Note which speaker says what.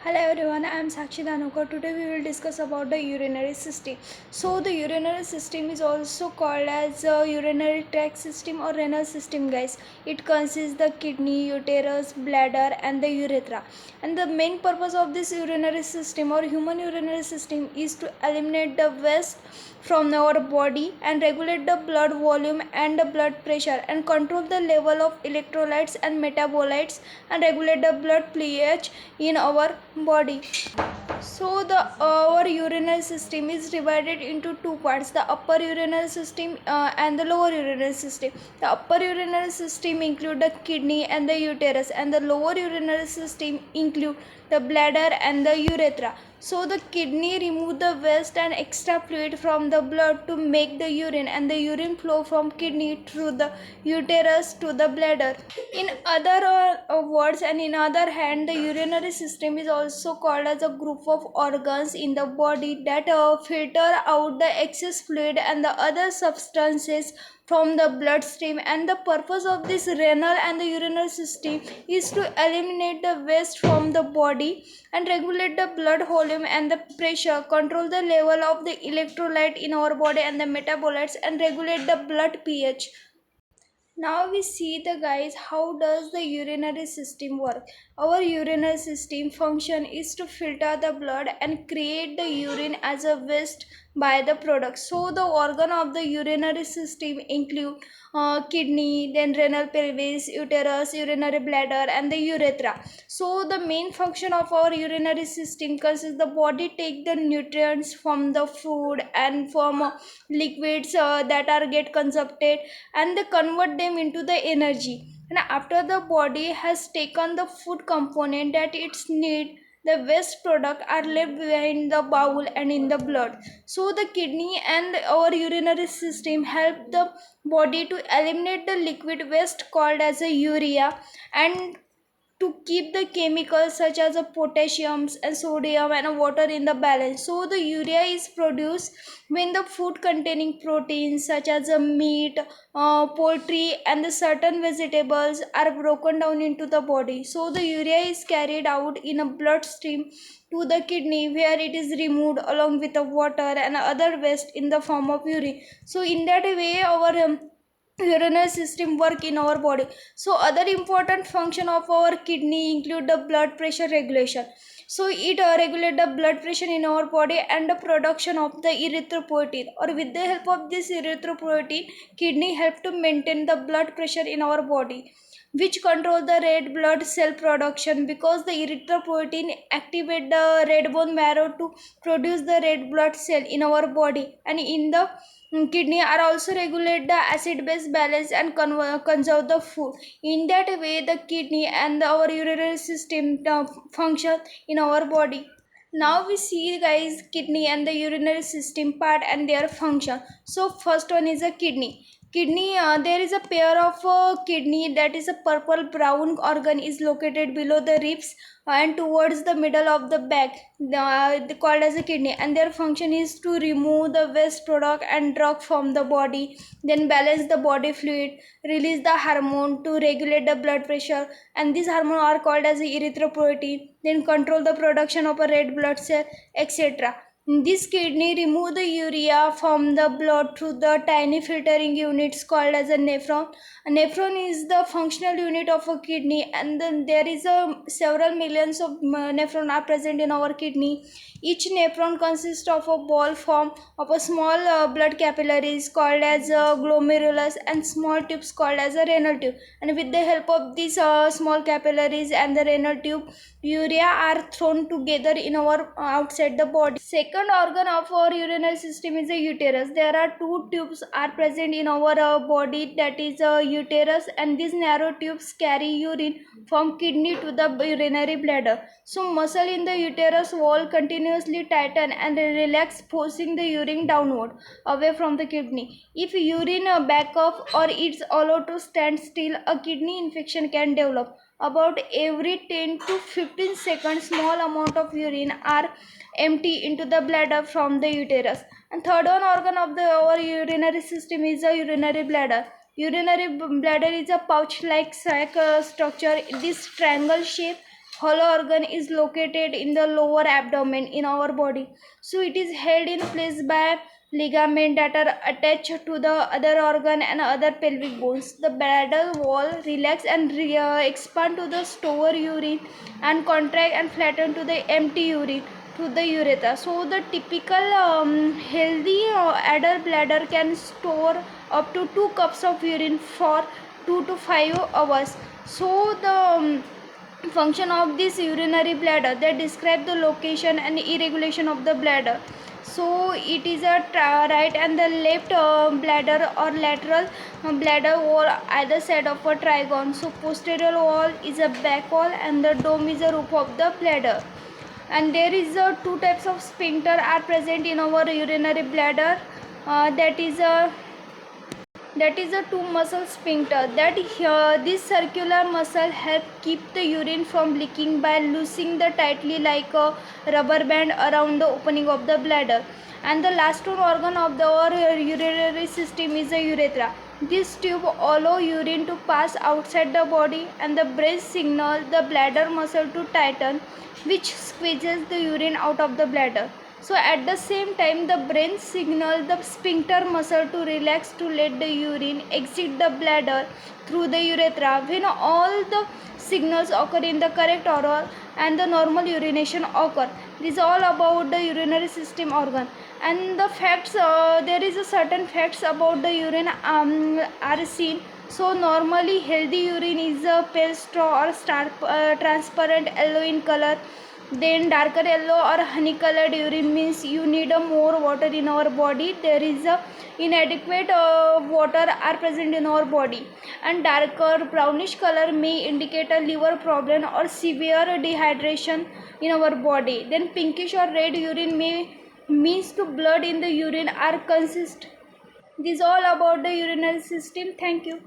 Speaker 1: Hello everyone, I am Sakshi Dhanokar. Today we will discuss about the urinary system. So the urinary system is also called as urinary tract system or renal system, guys. It consists the kidney, uterus, bladder and the urethra. And the main purpose of this urinary system or human urinary system is to eliminate the waste from our body and regulate the blood volume and the blood pressure and control the level of electrolytes and metabolites and regulate the blood pH in our body. So the our urinary system is divided into two parts: the upper urinary system and the lower urinary system. The upper urinary system include the kidney and the uterus, and the lower urinary system include the bladder and the urethra. So the kidney remove the waste and extra fluid from the blood to make the urine, and the urine flow from kidney through the uterus to the bladder. In other words, and in other hand, the urinary system is also called as a group of organs in the body that filter out the excess fluid and the other substances from the bloodstream. And the purpose of this renal and the urinary system is to eliminate the waste from the body and regulate the blood volume and the pressure, control the level of the electrolyte in our body and the metabolites, and regulate the blood pH. Now we see the guys, how does the urinary system work. Our urinary system function is to filter the blood and create the urine as a waste by the product. So the organ of the urinary system include kidney, then renal pelvis, uterus, urinary bladder and the urethra. So the main function of our urinary system consists the body take the nutrients from the food and from liquids that are get consumed, and they convert them into the energy. And after the body has taken the food component that it's need, the waste product are left behind the bowel and in the blood. So the kidney and our urinary system help the body to eliminate the liquid waste called as a urea, and to keep the chemicals such as the potassiums and sodium and water in the balance. So the urea is produced when the food containing proteins such as the meat, poultry and the certain vegetables are broken down into the body. So the urea is carried out in a bloodstream to the kidney, where it is removed along with the water and other waste in the form of urine. So in that way our urinary system work in our body. So other important function of our kidney include the blood pressure regulation. So it regulate the blood pressure in our body and the production of the erythropoietin, or with the help of this erythropoietin, kidney help to maintain the blood pressure in our body, which control the red blood cell production, because the erythropoietin activate the red bone marrow to produce the red blood cell in our body. And in the kidney are also regulate the acid base balance and conserve the food. In that way the kidney and our urinary system function in our body. Now we see guys kidney and the urinary system part and their function. So first one is a kidney. There is a pair of kidney, that is a purple brown organ is located below the ribs and towards the middle of the back, called as a kidney, and their function is to remove the waste product and drug from the body, then balance the body fluid, release the hormone to regulate the blood pressure, and these hormones are called as erythropoietin, then control the production of a red blood cell, etc. This kidney remove the urea from the blood through the tiny filtering units called as a nephron. A nephron is the functional unit of a kidney, and then there is a several millions of nephron are present in our kidney. Each nephron consists of a ball form of a small blood capillaries called as glomerulus and small tubes called as a renal tube. And with the help of these small capillaries and the renal tube, urea are thrown together in our outside the body. Second organ of our urinary system is the uterus. There are two tubes are present in our body, that is uterus, and these narrow tubes carry urine from kidney to the urinary bladder. So muscle in the uterus wall continuously tighten and relax, forcing the urine downward away from the kidney. If urine back off or it's allowed to stand still, a kidney infection can develop. About every 10 to 15 seconds, small amount of urine are empty into the bladder from the uterus. And third one organ of our urinary system is the urinary bladder. Urinary bladder is a pouch-like sac structure. This triangle shape hollow organ is located in the lower abdomen in our body. So it is held in place by ligament that are attached to the other organ and other pelvic bones. The bladder wall relax and expand to the store urine and contract and flatten to the empty urine to the urethra. So the typical healthy adult bladder can store up to 2 cups of urine for 2 to 5 hours. So the function of this urinary bladder, they describe the location and irregulation of the bladder. So it is a right and the left bladder or lateral bladder wall either side of a trigon. So posterior wall is a back wall and the dome is a roof of the bladder. And there is two types of sphincter are present in our urinary bladder. That is a two muscle sphincter. This circular muscle help keep the urine from leaking by loosening the tightly like a rubber band around the opening of the bladder. And the last one organ of our urinary system is the urethra. This tube allow urine to pass outside the body, and the brain signal the bladder muscle to tighten, which squeezes the urine out of the bladder. So at the same time, the brain signals the sphincter muscle to relax to let the urine exit the bladder through the urethra. When all the signals occur in the correct order and the normal urination occur. This is all about the urinary system organ. And the facts, there is a certain facts about the urine are seen. So normally healthy urine is a pale straw or transparent yellow in color. Then darker yellow or honey colored urine means you need a more water in our body. There is a inadequate water are present in our body. And darker brownish color may indicate a liver problem or severe dehydration in our body. Then pinkish or red urine may means to blood in the urine are consist. This is all about the urinary system. Thank you.